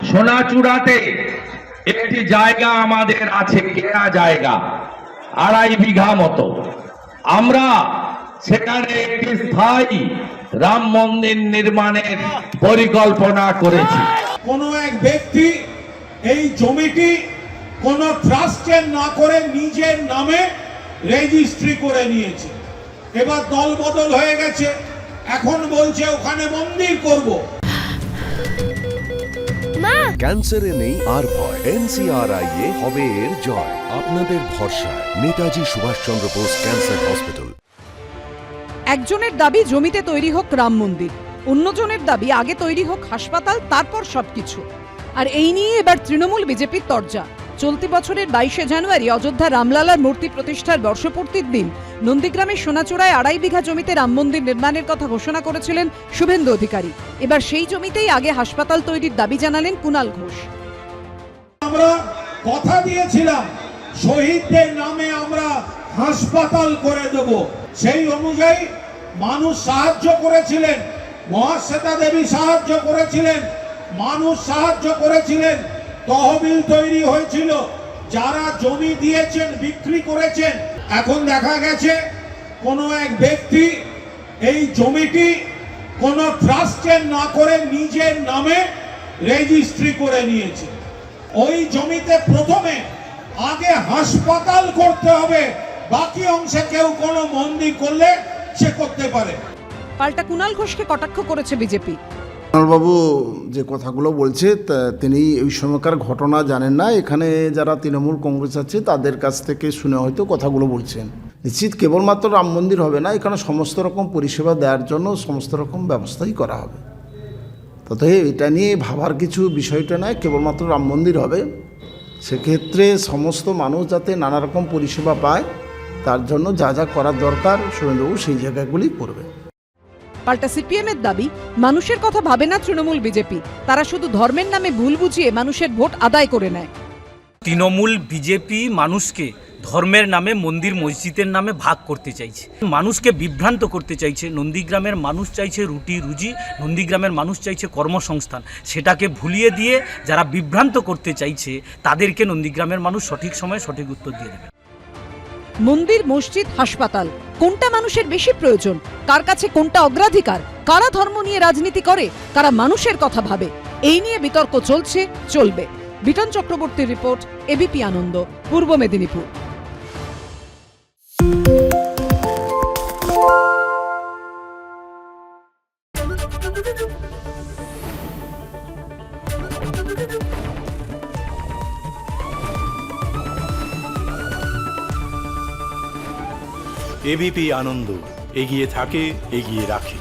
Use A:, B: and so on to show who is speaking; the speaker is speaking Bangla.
A: সোনাচূড়াতে একটি জায়গা আমাদের আছে, কেনা জায়গা 2.5 বিঘা মতো। আমরা সেখানে একটি স্থায়ী রাম মন্দির নির্মাণের পরিকল্পনা করেছি।
B: কোন এক ব্যক্তি এই জমিটি কোন ট্রাস্টের না করে নিজের নামে রেজিস্ট্রি করে নিয়েছে। এবার দল বদল হয়ে গেছে, এখন বলছে ওখানে মন্দির করব।
C: ক্যান্সারে নেই আর ভয়, NCRI-এ হবে এর জয়। আপনাদের ভরসা নেতাজি সুভাষচন্দ্র বোস ক্যান্সার হসপিটাল।
D: একজনের দাবি জমিতে তৈরি হোক রাম মন্দির, অন্যজনের দাবি আগে তৈরি হোক হাসপাতাল, তারপর সবকিছু। আর এই নিয়ে এবার তৃণমূল বিজেপির তরজা। চলতি বছরের 22শে জানুয়ারি অযোধ্যা রামলালার মূর্তি প্রতিষ্ঠার বর্ষপূর্তির দিন নন্দীগ্রামের সোনাচূড়ায় 2.5 বিঘা জমিতে রাম মন্দির নির্মাণের কথা ঘোষণা করেছিলেন শুভেন্দু অধিকারী। এবার সেই জমিতেই আগে হাসপাতাল তৈরির দাবি জানালেন কুণাল ঘোষ।
B: আমরা কথা দিয়েছিলাম শহীদদের নামে আমরা হাসপাতাল করে দেব, সেই অনুযায়ী মানুষ সাহায্য করেছিলেন, মহাশ্বেতা দেবী সাহায্য করেছিলেন, মানুষ সাহায্য করেছিলেন, তহবিল তৈরি হয়েছিল, যারা জমি দিয়েছেন বিক্রি করেছেন। এখন দেখা গেছে কোন এক ব্যক্তি এই জমিটি কোন ট্রাস্টের না করে নিজের নামে রেজিস্ট্রি করে নিয়েছে। ওই জমিতে প্রথমে আগে হাসপাতাল করতে হবে, বাকি অংশে কেউ কোনো মন্দির করলে সে করতে পারে।
D: পাল্টা কুণাল ঘোষকে কটাক্ষ করেছে বিজেপি।
E: বাবু যে কথাগুলো বলছে তিনি ওই সময়কার ঘটনা জানেন না। এখানে যারা তৃণমূল কংগ্রেস আছে তাদের কাছ থেকে শুনে হয়তো কথাগুলো বলছেন। নিশ্চিত কেবলমাত্র রাম মন্দির হবে না, এখানে সমস্ত রকম পরিষেবা দেওয়ার জন্য সমস্ত রকম ব্যবস্থাই করা হবে। তবে এটা নিয়ে ভাবার কিছু বিষয়টা নয়, কেবলমাত্র রাম মন্দির হবে। সেক্ষেত্রে সমস্ত মানুষ যাতে নানা রকম পরিষেবা পায় তার জন্য যা যা করার দরকার শুভেন্দুবাবু সেই জায়গাগুলি করবে।
D: পাল্টা সিপিএমের দাবি মানুষের কথা ভাবে না তৃণমূল বিজেপি, তারা শুধু ধর্মের নামে ভুল বুঝিয়ে মানুষের ভোট আদায় করে নেয়।
F: তৃণমূল বিজেপি মানুষকে ধর্মের নামে, মন্দির মসজিদের নামে ভাগ করতে চাইছে, মানুষকে বিভ্রান্ত করতে চাইছে। নন্দীগ্রামের মানুষ চাইছে রুটি রুজি, নন্দীগ্রামের মানুষ চাইছে কর্মসংস্থান। সেটাকে ভুলিয়ে দিয়ে যারা বিভ্রান্ত করতে চাইছে তাদেরকে নন্দীগ্রামের মানুষ সঠিক সময়ে সঠিক উত্তর দিয়ে দেবে।
D: মন্দির, মসজিদ, হাসপাতাল কোনটা মানুষের বেশি প্রয়োজন, কার কাছে কোনটা অগ্রাধিকার, কারা ধর্ম নিয়ে রাজনীতি করে, কারা মানুষের কথা ভাবে, এই নিয়ে বিতর্ক চলছে, চলবে। বিটন চক্রবর্তীর রিপোর্ট, এবিপি আনন্দ, পূর্ব মেদিনীপুর।
G: এবিপি আনন্দ, এগিয়ে থাকে, এগিয়ে রাখে।